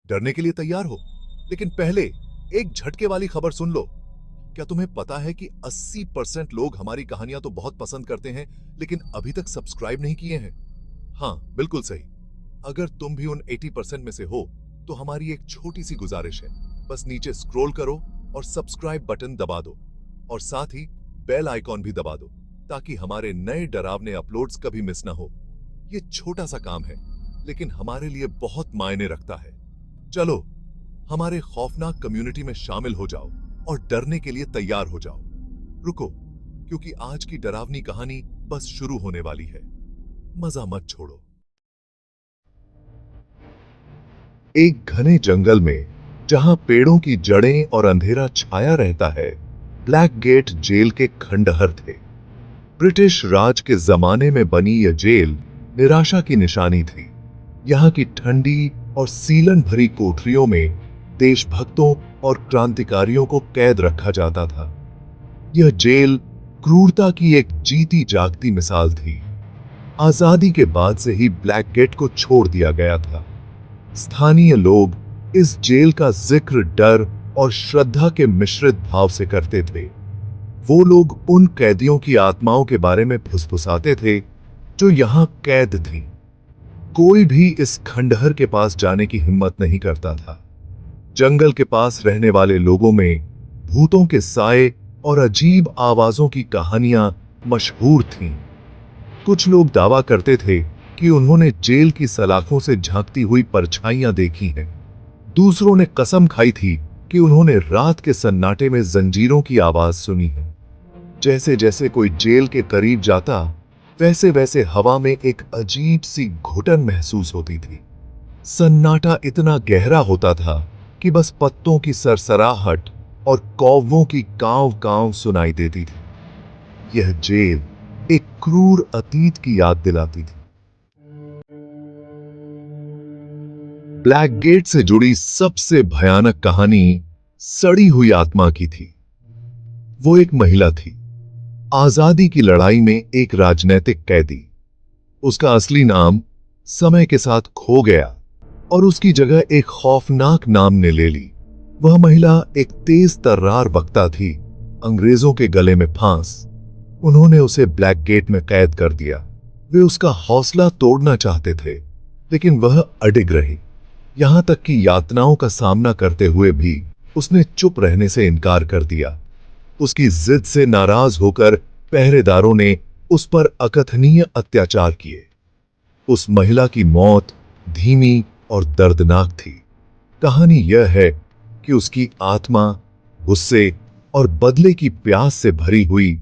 डरने के लिए तैयार हो, लेकिन पहले एक झटके वाली खबर सुन लो। क्या तुम्हें पता है कि 80% लोग हमारी कहानियां तो बहुत पसंद करते हैं, लेकिन अभी तक सब्सक्राइब नहीं किए हैं? हाँ, बिल्कुल सही। अगर तुम भी उन 80% में से हो, तो हमारी एक छोटी सी गुजारिश है। बस नीचे स्क्रॉल करो और सब्सक्राइब बटन दबा दो, और साथ ही बेल आइकॉन भी दबा दो, ताकि हमारे नए डरावने अपलोड्स कभी मिस ना हो। ये छोटा सा काम है, लेकिन हमारे लिए बहुत मायने रखता है। चलो, हमारे खौफनाक कम्युनिटी में शामिल हो जाओ और डरने के लिए तैयार हो जाओ। रुको, क्योंकि आज की डरावनी कहानी बस शुरू होने वाली है। मजा मत छोड़ो। एक घने जंगल में, जहां पेड़ों की जड़ें और अंधेरा छाया रहता है, ब्लैक गेट जेल के खंडहर थे। ब्रिटिश राज के जमाने में बनी यह जेल निराशा की निशानी थी। यहाँ की ठंडी और सीलन भरी कोठरियों में देशभक्तों और क्रांतिकारियों को कैद रखा जाता था। यह जेल क्रूरता की एक जीती जागती मिसाल थी। आजादी के बाद से ही ब्लैक गेट को छोड़ दिया गया था। स्थानीय लोग इस जेल का जिक्र डर और श्रद्धा के मिश्रित भाव से करते थे। वो लोग उन कैदियों की आत्माओं के बारे में फुसफुसाते थे जो यहां कैद थीं। कोई भी इस खंडहर के पास जाने की हिम्मत नहीं करता था। जंगल के पास रहने वाले लोगों में भूतों के साए और अजीब आवाजों की कहानियां मशहूर थीं। कुछ लोग दावा करते थे कि उन्होंने जेल की सलाखों से झांकती हुई परछाइयां देखी हैं। दूसरों ने कसम खाई थी कि उन्होंने रात के सन्नाटे में जंजीरों की आवाज सुनी है। जैसे जैसे कोई जेल के करीब जाता, वैसे वैसे हवा में एक अजीब सी घुटन महसूस होती थी। सन्नाटा इतना गहरा होता था कि बस पत्तों की सरसराहट और कौवों की कांव कांव सुनाई देती थी। यह जेल एक क्रूर अतीत की याद दिलाती थी। ब्लैक गेट से जुड़ी सबसे भयानक कहानी सड़ी हुई आत्मा की थी। वो एक महिला थी, आजादी की लड़ाई में एक राजनैतिक कैदी। उसका असली नाम समय के साथ खो गया और उसकी जगह एक खौफनाक नाम ने ले ली। वह महिला एक तेज तर्रार वक्ता थी, अंग्रेजों के गले में फांस। उन्होंने उसे ब्लैक गेट में कैद कर दिया। वे उसका हौसला तोड़ना चाहते थे, लेकिन वह अडिग रही। यहां तक कि यातनाओं का सामना करते हुए भी उसने चुप रहने से इनकार कर दिया। उसकी जिद से नाराज होकर पहरेदारों ने उस पर अकथनीय अत्याचार किए। उस महिला की मौत धीमी और दर्दनाक थी। कहानी यह है कि उसकी आत्मा गुस्से और बदले की प्यास से भरी हुई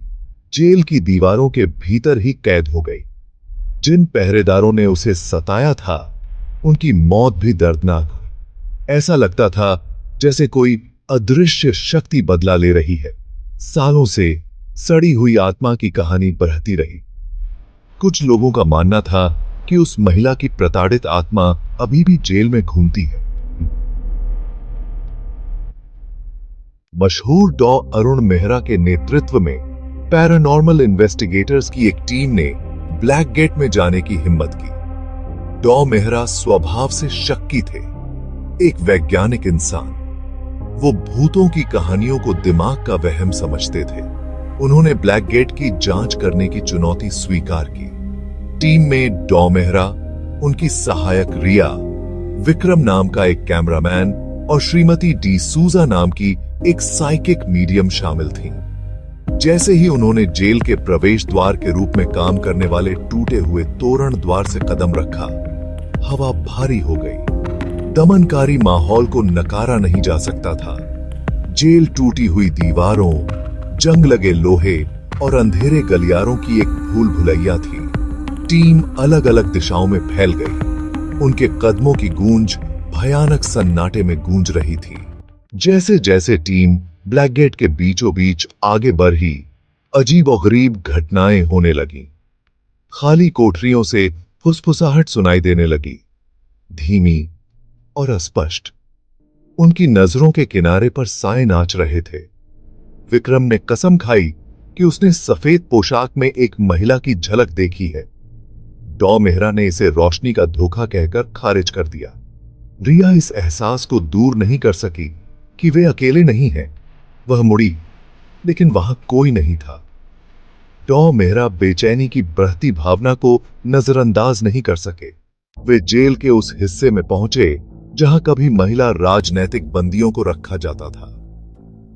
जेल की दीवारों के भीतर ही कैद हो गई। जिन पहरेदारों ने उसे सताया था, उनकी मौत भी दर्दनाक। ऐसा लगता था जैसे कोई अदृश्य शक्ति बदला ले रही है। सालों से सड़ी हुई आत्मा की कहानी बढ़ती रही। कुछ लोगों का मानना था कि उस महिला की प्रताड़ित आत्मा अभी भी जेल में घूमती है। मशहूर डॉ अरुण मेहरा के नेतृत्व में पैरानॉर्मल इन्वेस्टिगेटर्स की एक टीम ने ब्लैक गेट में जाने की हिम्मत की। डॉ मेहरा स्वभाव से शक्की थे, एक वैज्ञानिक इंसान। वो भूतों की कहानियों को दिमाग का वहम समझते थे। उन्होंने ब्लैक गेट की जांच करने की चुनौती स्वीकार की। टीम में डॉ मेहरा, उनकी सहायक रिया, विक्रम नाम का एक कैमरामैन और श्रीमती डी सूजा नाम की एक साइकिक मीडियम शामिल थीं। जैसे ही उन्होंने जेल के प्रवेश द्वार के रूप में काम करने वाले टूटे हुए तोरण द्वार से कदम रखा, हवा भारी हो गई। दमनकारी माहौल को नकारा नहीं जा सकता था। जेल टूटी हुई दीवारों, जंग लगे लोहे और अंधेरे गलियारों की एक भूल भुलैया थी। टीम अलग अलग दिशाओं में फैल गई। उनके कदमों की गूंज भयानक सन्नाटे में गूंज रही थी। जैसे जैसे टीम ब्लैक गेट के बीचों बीच आगे बढ़ी, अजीबोगरीब घटनाएं होने लगीं। खाली कोठरियों से फुसफुसाहट सुनाई देने लगी, धीमी और अस्पष्ट। उनकी नजरों के किनारे पर साए नाच रहे थे। विक्रम ने कसम खाई कि उसने सफेद पोशाक में एक महिला की झलक देखी है। डॉ मेहरा ने इसे रोशनी का धोखा कहकर खारिज कर दिया। रिया इस एहसास को दूर नहीं कर सकी कि वे अकेले नहीं हैं। वह मुड़ी, लेकिन वहां कोई नहीं था। टॉम मेहरा बेचैनी की बढ़ती भावना को नजरअंदाज नहीं कर सके। वे जेल के उस हिस्से में पहुंचे जहां कभी महिला राजनैतिक बंदियों को रखा जाता था।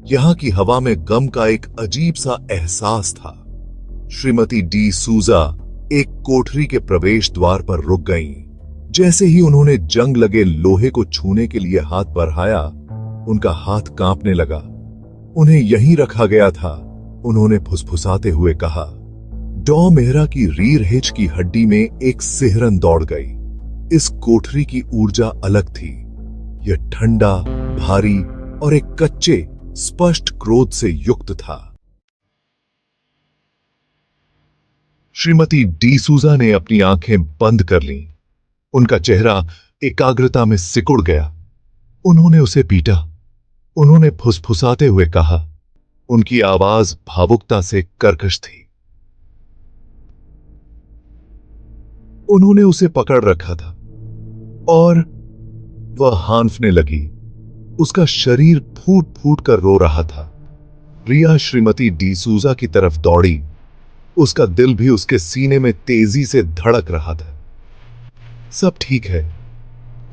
यहां की हवा में गम का एक अजीब सा एहसास था। श्रीमती डी सूजा एक कोठरी के प्रवेश द्वार पर रुक गईं। जैसे ही उन्होंने जंग लगे लोहे को छूने के लिए हाथ बढ़ाया, उनका हाथ कांपने लगा। उन्हें यहीं रखा गया था, उन्होंने फुसफुसाते हुए कहा। डॉ मेहरा की रीढ़ हिच की हड्डी में एक सिहरन दौड़ गई। इस कोठरी की ऊर्जा अलग थी। यह ठंडा, भारी और एक कच्चे, स्पष्ट क्रोध से युक्त था। श्रीमती डी सूजा ने अपनी आंखें बंद कर लीं। उनका चेहरा एकाग्रता में सिकुड़ गया। उन्होंने उसे पीटा। उन्होंने फुसफुसाते हुए कहा। उनकी आवाज भावुकता से कर्कश थी। उन्होंने उसे पकड़ रखा था और वह हांफने लगी। उसका शरीर फूट फूट कर रो रहा था। रिया श्रीमती डी सूजा की तरफ दौड़ी। उसका दिल भी उसके सीने में तेजी से धड़क रहा था। सब ठीक है,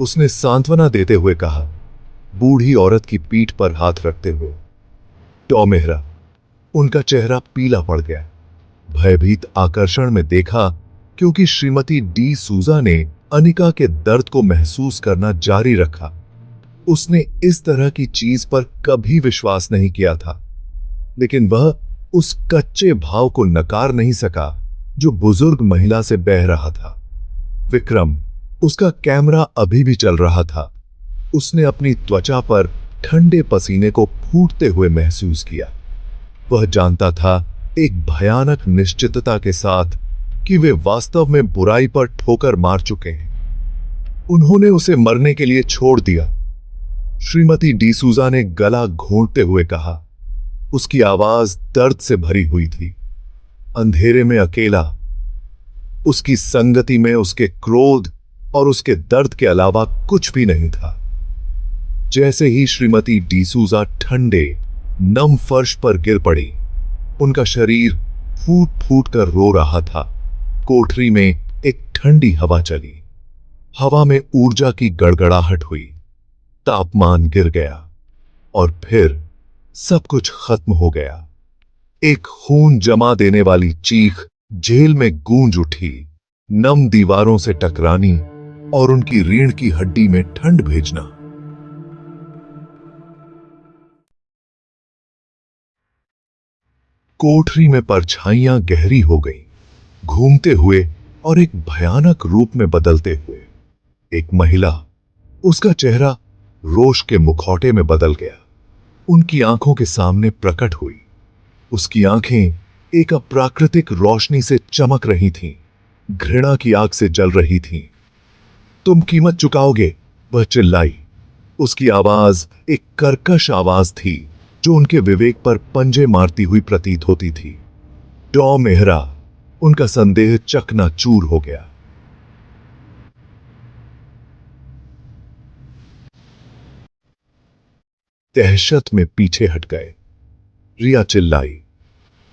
उसने सांत्वना देते हुए कहा, बूढ़ी औरत की पीठ पर हाथ रखते हुए। टॉम मेहरा, उनका चेहरा पीला पड़ गया। भयभीत आकर्षण में देखा, क्योंकि श्रीमती डी सूजा ने अनिका के दर्द को महसूस करना जारी रखा। उसने इस तरह की चीज पर कभी विश्वास नहीं किया था, लेकिन वह उस कच्चे भाव को नकार नहीं सका जो बुजुर्ग महिला से बह रहा था। विक्रम, उसका कैमरा अभी भी चल रहा था। उसने अपनी त्वचा पर ठंडे पसीने को फूटते हुए महसूस किया। वह जानता था, एक भयानक निश्चितता के साथ, कि वे वास्तव में बुराई पर ठोकर मार चुके हैं। उन्होंने उसे मरने के लिए छोड़ दिया। श्रीमती डी सूजा ने गला घोंटते हुए कहा। उसकी आवाज दर्द से भरी हुई थी। अंधेरे में अकेला, उसकी संगति में उसके क्रोध और उसके दर्द के अलावा कुछ भी नहीं था। जैसे ही श्रीमती डी सूजा ठंडे, नम फर्श पर गिर पड़ी, उनका शरीर फूट फूट कर रो रहा था। कोठरी में एक ठंडी हवा चली। हवा में ऊर्जा की गड़गड़ाहट हुई। तापमान गिर गया और फिर सब कुछ खत्म हो गया। एक खून जमा देने वाली चीख जेल में गूंज उठी, नम दीवारों से टकरानी और उनकी रीढ़ की हड्डी में ठंड भेजना। कोठरी में परछाइयां गहरी हो गईं, घूमते हुए और एक भयानक रूप में बदलते हुए। एक महिला, उसका चेहरा रोष के मुखौटे में बदल गया, उनकी आंखों के सामने प्रकट हुई। उसकी आंखें एक अप्राकृतिक रोशनी से चमक रही थीं, घृणा की आग से जल रही थीं। तुम कीमत चुकाओगे, वह चिल्लाई। उसकी आवाज एक कर्कश आवाज थी जो उनके विवेक पर पंजे मारती हुई प्रतीत होती थी। टॉम मेहरा, उनका संदेह चकनाचूर हो गया। दहशत में पीछे हट गए। रिया चिल्लाई।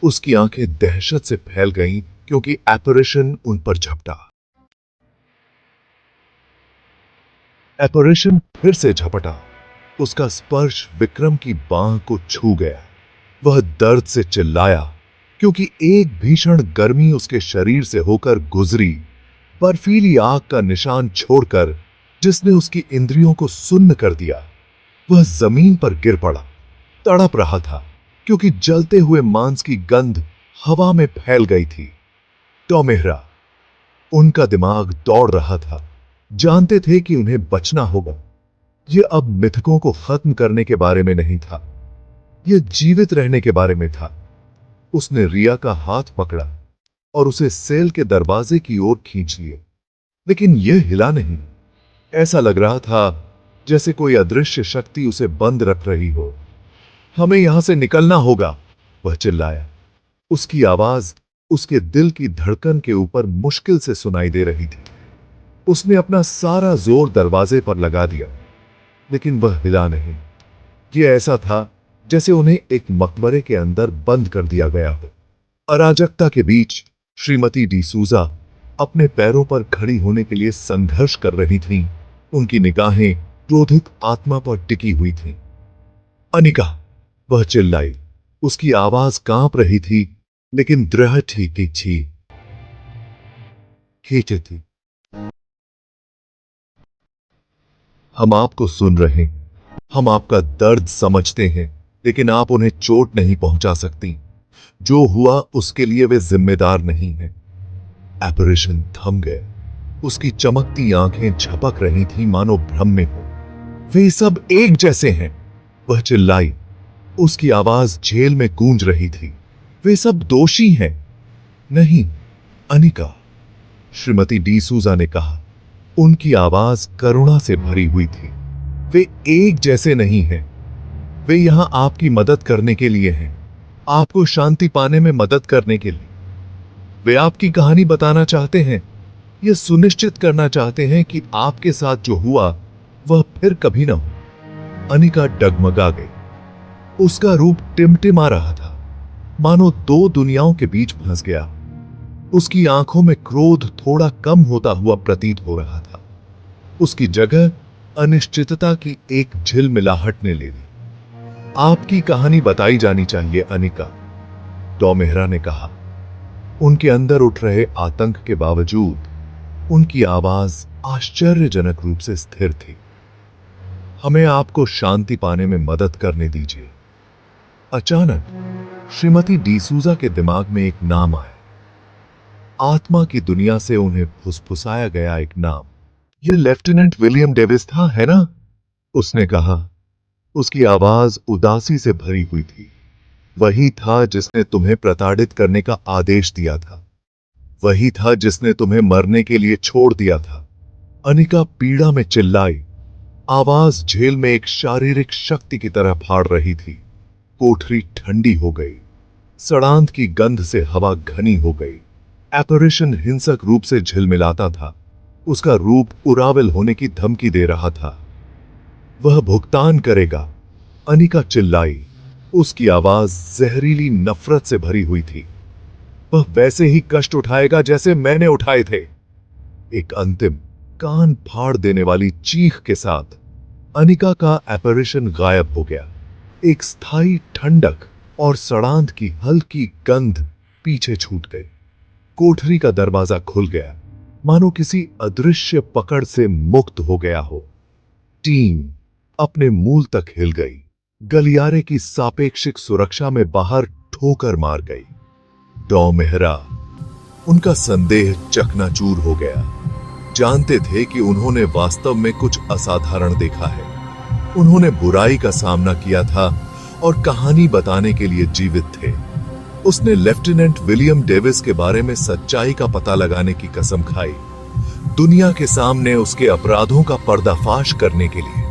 उसकी आंखें दहशत से फैल गईं क्योंकि एपरेशन उन पर झपटा। एपरेशन फिर से झपटा। उसका स्पर्श विक्रम की बांह को छू गया। वह दर्द से चिल्लाया, क्योंकि एक भीषण गर्मी उसके शरीर से होकर गुजरी, बर्फीली आग का निशान छोड़कर, जिसने उसकी इंद्रियों को सुन्न कर दिया। वह जमीन पर गिर पड़ा, तड़प रहा था, क्योंकि जलते हुए मांस की गंध हवा में फैल गई थी। टॉम मेहरा, उनका दिमाग दौड़ रहा था, जानते थे कि उन्हें बचना होगा। यह अब मिथकों को खत्म करने के बारे में नहीं था, यह जीवित रहने के बारे में था। उसने रिया का हाथ पकड़ा और उसे सेल के दरवाजे की ओर खींच लिए, लेकिन यह हिला नहीं। ऐसा लग रहा था जैसे कोई अदृश्य शक्ति उसे बंद रख रही हो। हमें यहां से निकलना होगा, वह चिल्लाया। उसकी आवाज उसके दिल की धड़कन के ऊपर मुश्किल से सुनाई दे रही थी। उसने अपना सारा जोर दरवाजे पर लगा दिया, लेकिन वह हिला नहीं। यह ऐसा था जैसे उन्हें एक मकबरे के अंदर बंद कर दिया गया हो। अराजकता के बीच श्रीमती डिसूजा अपने पैरों पर खड़ी होने के लिए संघर्ष कर रही थीं। उनकी निगाहें क्रोधित आत्मा पर टिकी हुई थीं। अनिका, वह चिल्लाई। उसकी आवाज कांप रही थी, लेकिन दृढ़ ठीक थी। खींचे थी। हम आपको सुन रहे हैं। हम आपका दर्द समझते हैं, लेकिन आप उन्हें चोट नहीं पहुंचा सकती। जो हुआ उसके लिए वे जिम्मेदार नहीं हैं। एपरेशन थम गए। उसकी चमकती आंखें झपक रही थीं, मानो भ्रम में हो। वे सब एक जैसे हैं, वह चिल्लाई। उसकी आवाज जेल में गूंज रही थी। वे सब दोषी हैं। नहीं, अनिका, श्रीमती डिसूजा ने कहा। उनकी आवाज करुणा से भरी हुई थी। वे एक जैसे नहीं हैं। वे यहां आपकी मदद करने के लिए हैं, आपको शांति पाने में मदद करने के लिए। वे आपकी कहानी बताना चाहते हैं, यह सुनिश्चित करना चाहते हैं कि आपके साथ जो हुआ वह फिर कभी ना हो। अनिका डगमगा गई। उसका रूप टिमटिमा रहा था, मानो दो दुनियाओं के बीच फंस गया। उसकी आंखों में क्रोध थोड़ा कम होता हुआ प्रतीत हो रहा था। उसकी जगह अनिश्चितता की एक झिलमिलाहट ने ले ली। आपकी कहानी बताई जानी चाहिए, अनिका, डॉमेहरा ने कहा। उनके अंदर उठ रहे आतंक के बावजूद उनकी आवाज आश्चर्यजनक रूप से स्थिर थी। हमें आपको शांति पाने में मदद करने दीजिए। अचानक श्रीमती डिसूजा के दिमाग में एक नाम आया। आत्मा की दुनिया से उन्हें फुसफुसाया गया एक नाम। यह लेफ्टिनेंट विलियम डेविस था, है ना? उसने कहा। उसकी आवाज उदासी से भरी हुई थी। वही था जिसने तुम्हें प्रताड़ित करने का आदेश दिया था। वही था जिसने तुम्हें मरने के लिए छोड़ दिया था। अनिका पीड़ा में चिल्लाई। आवाज झेल में एक शारीरिक शक्ति की तरह फाड़ रही थी। कोठरी ठंडी हो गई। सड़ांत की गंध से हवा घनी हो गई। एपरेशन हिंसक रूप से झिलमिलाता था। उसका रूप उरावल होने की धमकी दे रहा था। वह भुगतान करेगा, अनिका चिल्लाई। उसकी आवाज जहरीली नफरत से भरी हुई थी। वह वैसे ही कष्ट उठाएगा जैसे मैंने उठाए थे। एक अंतिम कान फाड़ देने वाली चीख के साथ अनिका का एपरेशन गायब हो गया। एक स्थायी ठंडक और सड़ांत की हल्की गंध पीछे छूट गई। कोठरी का दरवाजा खुल गया, मानो किसी अदृश्य पकड़ से मुक्त हो गया हो। टीम अपने मूल तक हिल गई। गलियारे की सापेक्षिक सुरक्षा में बाहर ठोकर मार गई। डॉमेहरा, उनका संदेह चकनाचूर हो गया। जानते थे कि उन्होंने वास्तव में कुछ असाधारण देखा है। उन्होंने बुराई का सामना किया था और कहानी बताने के लिए जीवित थे। उसने लेफ्टिनेंट विलियम डेविस के बारे में सच्चाई का पता लगाने की कसम खाई, दुनिया के सामने उसके अपराधों का पर्दाफाश करने के लिए।